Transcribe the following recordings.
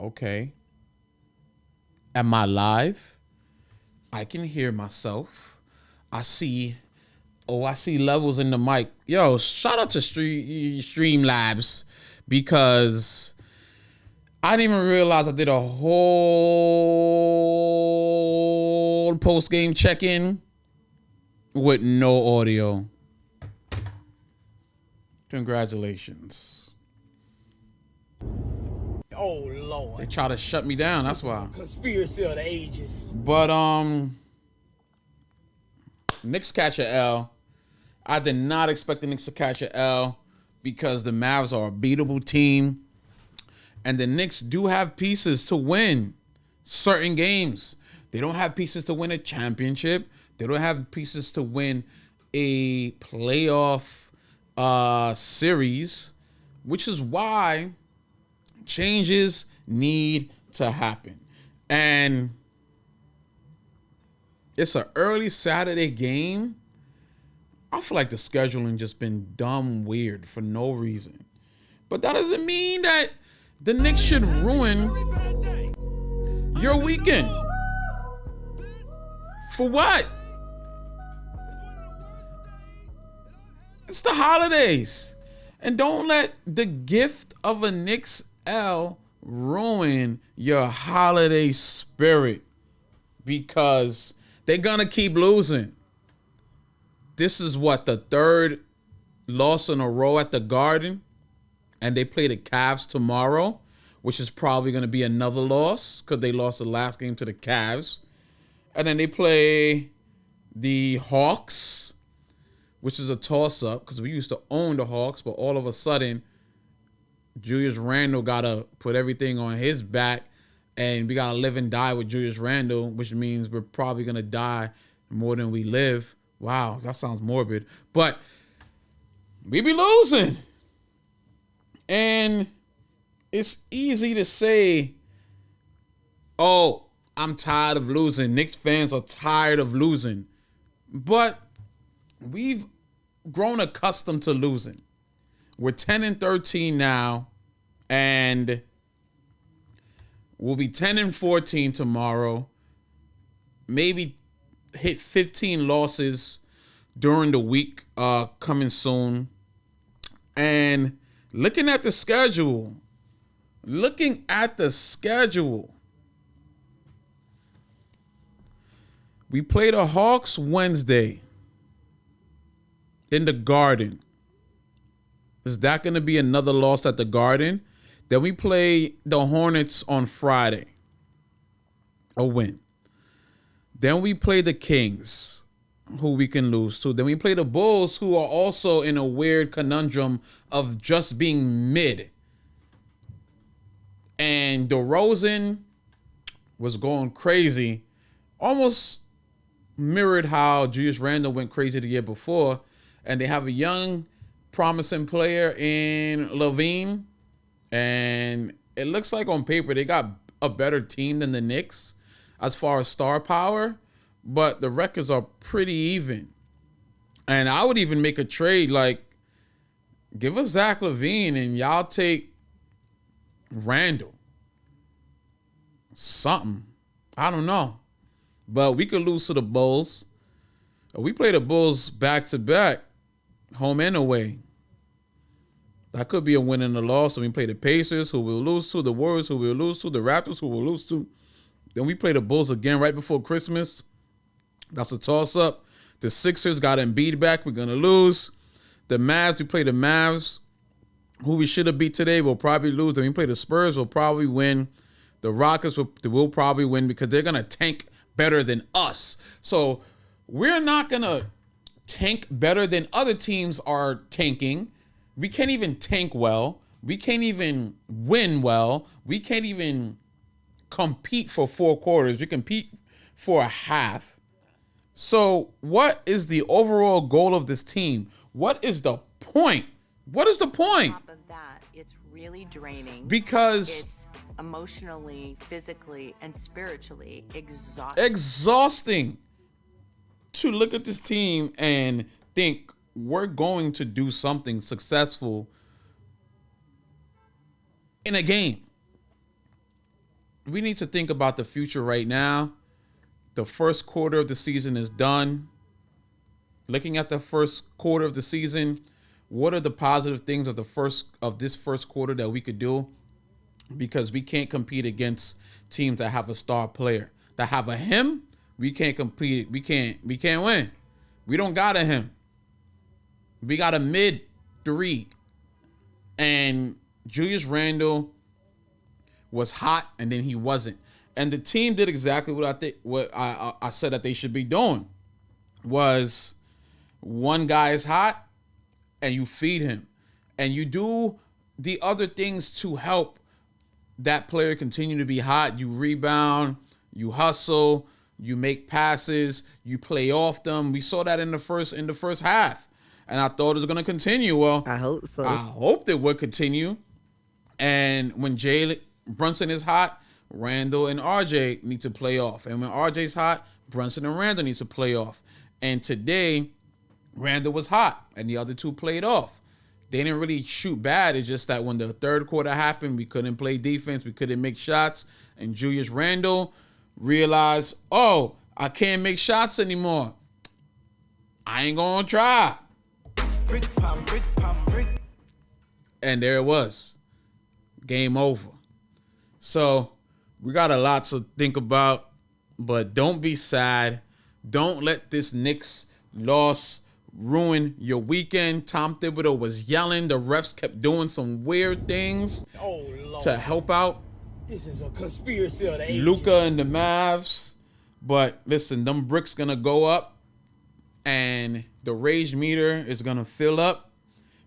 Okay. Am I live? I can hear myself. I see. Oh, I see levels in the mic. Yo, shout out to Streamlabs because I didn't even realize I did a whole post game check in with no audio. Congratulations. Oh Lord. They try to shut me down. That's why. Conspiracy of the ages. But Knicks catch a L. I did not expect the Knicks to catch a L because the Mavs are a beatable team. And the Knicks do have pieces to win certain games. They don't have pieces to win a championship. They don't have pieces to win a playoff series, which is why changes need to happen. And it's an early Saturday game. I feel like the scheduling just been dumb weird for no reason. But that doesn't mean that the Knicks should ruin your weekend. For what? It's the holidays. And don't let the gift of a Knicks L ruin your holiday spirit because they're gonna keep losing. This is what, the third loss in a row at the Garden, and they play the Cavs tomorrow, which is probably going to be another loss because they lost the last game to the Cavs. And then they play the Hawks, which is a toss-up because we used to own the Hawks, but all of a sudden, Julius Randle got to put everything on his back, and we got to live and die with Julius Randle, which means we're probably going to die more than we live. Wow, that sounds morbid. But we be losing. And it's easy to say, oh, I'm tired of losing. Knicks fans are tired of losing. But we've grown accustomed to losing. We're 10-13 now, and we'll be 10-14 tomorrow. Maybe hit 15 losses during the week coming soon. And looking at the schedule, we play the Hawks Wednesday in the Garden. Is that going to be another loss at the Garden? Then we play the Hornets on Friday. A win. Then we play the Kings, who we can lose to. Then we play the Bulls, who are also in a weird conundrum of just being mid. And DeRozan was going crazy. Almost mirrored how Julius Randle went crazy the year before. And they have a young, promising player in Levine. And it looks like on paper they got a better team than the Knicks as far as star power, but the records are pretty even. And I would even make a trade, like, give us Zach LaVine and y'all take Randall. Something. I don't know. But we could lose to the Bulls. We play the Bulls back-to-back, home and away. That could be a win and a loss. So we play the Pacers, who we'll lose to, the Warriors, who we'll lose to, the Raptors, who we'll lose to. Then we play the Bulls again right before Christmas. That's a toss-up. The Sixers got Embiid back. We're going to lose. The Mavs, we play the Mavs, who we should have beat today. We'll probably lose. Then we play the Spurs. We'll probably win. The Rockets will probably win because they're going to tank better than us. So we're not going to tank better than other teams are tanking. We can't even tank well. We can't even win well. We can't even compete for 4 quarters. We compete for a half. So what is the overall goal of this team? What is the point? What is the point? On top of that, it's really draining. Because it's emotionally, physically, and spiritually exhausting to look at this team and think we're going to do something successful in a game. we need to think about the future right now. The first quarter of the season is done. Looking at the first quarter of the season, what are the positive things of this first quarter that we could do? Because we can't compete against teams that have a star player. That have a him, we can't compete. We can't win. We don't got a him. We got a mid 3. And Julius Randle was hot, and then he wasn't. And the team did exactly what I said that they should be doing. Was one guy is hot, and you feed him, and you do the other things to help that player continue to be hot. You rebound, you hustle, you make passes, you play off them. We saw that in the first half, and I thought it was going to continue. Well, I hope so. I hoped it would continue. And when Jalen Brunson is hot, Randall and RJ need to play off. And when RJ's hot, Brunson and Randall need to play off. And today, Randall was hot, and the other two played off. They didn't really shoot bad. It's just that when the third quarter happened, we couldn't play defense. We couldn't make shots. And Julius Randle realized, oh, I can't make shots anymore. I ain't going to try. And there it was. Game over. So we got a lot to think about, but don't be sad. Don't let this Knicks loss ruin your weekend. Tom Thibodeau was yelling. The refs kept doing some weird things to help out This is a conspiracy of the ages. Luka and the Mavs. But listen, them bricks gonna go up and the rage meter is gonna fill up.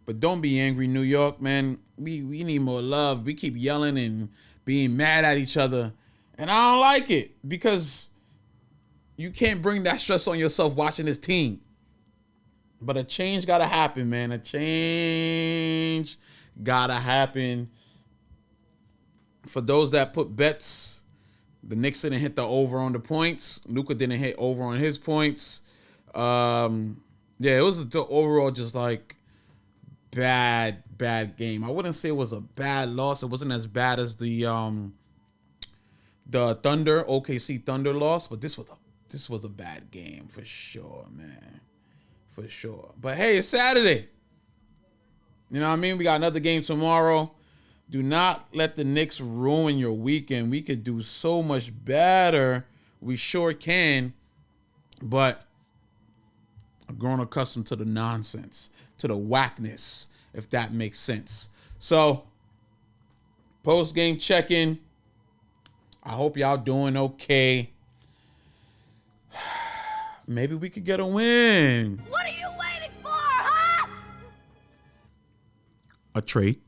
But don't be angry, New York, man. We need more love. We keep yelling and being mad at each other. And I don't like it because you can't bring that stress on yourself watching this team. But a change got to happen, man. A change got to happen. For those that put bets, the Knicks didn't hit the over on the points. Luka didn't hit over on his points. Yeah, it was overall just like bad game. I wouldn't say it was a bad loss. It wasn't as bad as the Thunder, OKC Thunder loss, but this was a bad game for sure, man. For sure. But hey, it's Saturday. You know what I mean? We got another game tomorrow. Do not let the Knicks ruin your weekend. We could do so much better. We sure can. But I've grown accustomed to the nonsense, to the whackness, if that makes sense. So, post-game check-in. I hope y'all doing okay. Maybe we could get a win. What are you waiting for, huh? A trade.